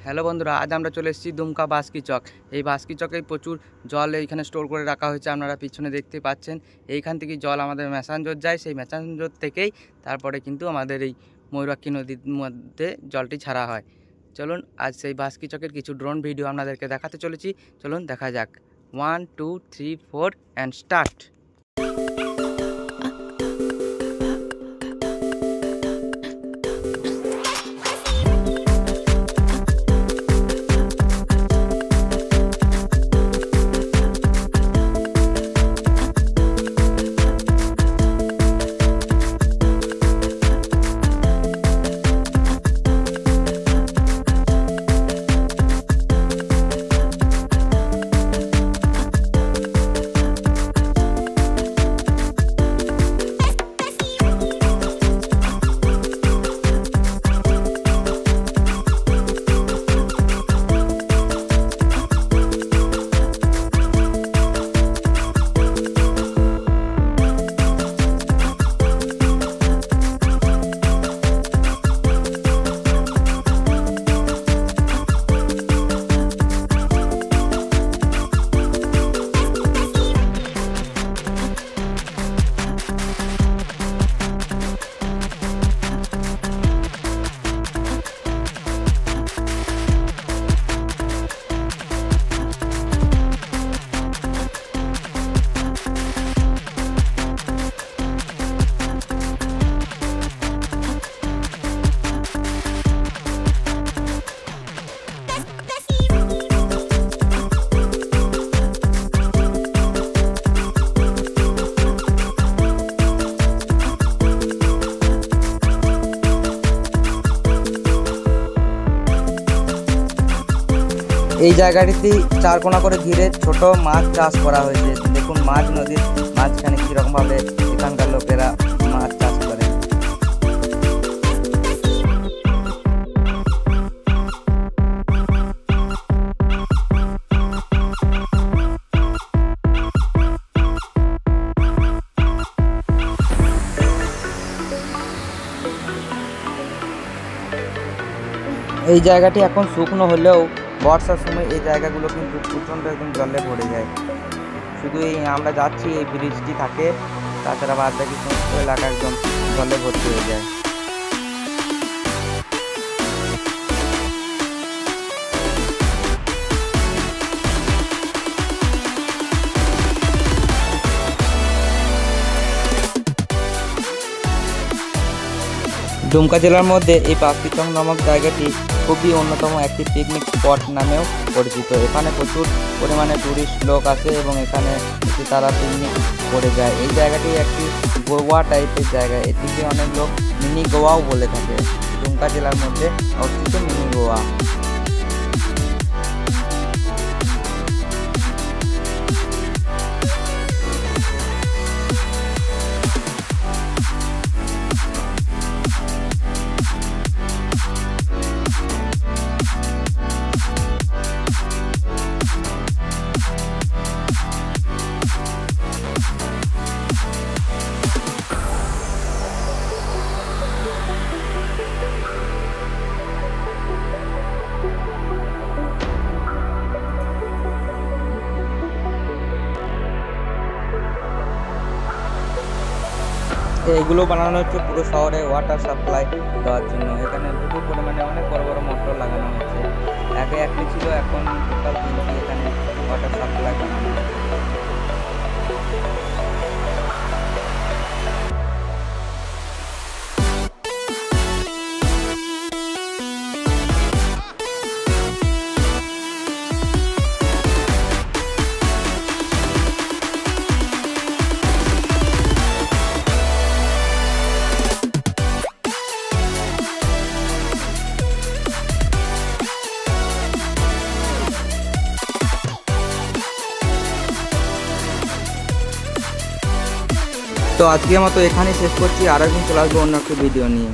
Hello বন্ধুরা, আজ আমরা চলে এসেছি দুমকা বাস্কি চক। এই বাস্কি চকে প্রচুর জল এইখানে স্টোর করে রাখা হয়েছে, আপনারা পিছনে দেখতে পাচ্ছেন। এইখান থেকে জল আমাদের ম্যাসাঞ্জোর যায়, সেই ম্যাসাঞ্জোর থেকেই তারপরে কিন্তু আমাদের এই ময়ূরাক্ষী নদীর মধ্যে জলটি ছাড়া হয়। চলুন আজ সেই বাস্কি চকের কিছু ড্রোন ভিডিও আপনাদেরকে দেখাতে চলেছি। চলুন দেখা যাক। 1 2 3 4 অ্যান্ড স্টার্ট। এই জায়গাটিতে চারকোনা করে ঘিরে ছোট মাছ চাষ করা হয়েছে। দেখুন মাছ নদীর মাঝখানে কীরকম ভাবে এখানকার লোকেরা মাছ চাষ করে। এই জায়গাটি এখন শুকনো হলেও বর্ষার সময় এই জায়গাগুলো কিন্তু প্রচণ্ড একদম জলে ভরে যায়। শুধু এই আমরা যাচ্ছি এই ব্রিজটি থাকে, তাছাড়া বাদ বাকি সমস্ত এলাকা একদম জলে ভর্তি হয়ে যায়। দুমকা জেলার মধ্যে এই বাস্কি চক নামক জায়গাটি খুবই অন্যতম একটি পিকনিক স্পট নামেও পরিচিত। এখানে প্রচুর পরিমাণে টুরিস্ট লোক আসে এবং এখানে তারা পিকনিক করে যায়। এই জায়গাটি একটি গোয়া টাইপের জায়গা, এটিকে অনেক লোক মিনি গোয়াও বলে থাকে। দুমকা জেলার মধ্যে অবস্থিত মিনি গোয়া। এগুলো বানানো হচ্ছে পুরো শহরে ওয়াটার সাপ্লাই দেওয়ার জন্য। এখানে প্রচুর পরিমাণে অনেক বড় বড় মোটর লাগানো হয়েছে। আগে একটি ছিল, এখন টোটাল তিনটি এখানে ওয়াটার সাপ্লাই বানানো হয়েছে। তো আজকের মতো এখানেই শেষ করছি, আর একদিন চলে আসবো অন্য একটা ভিডিও নিয়ে।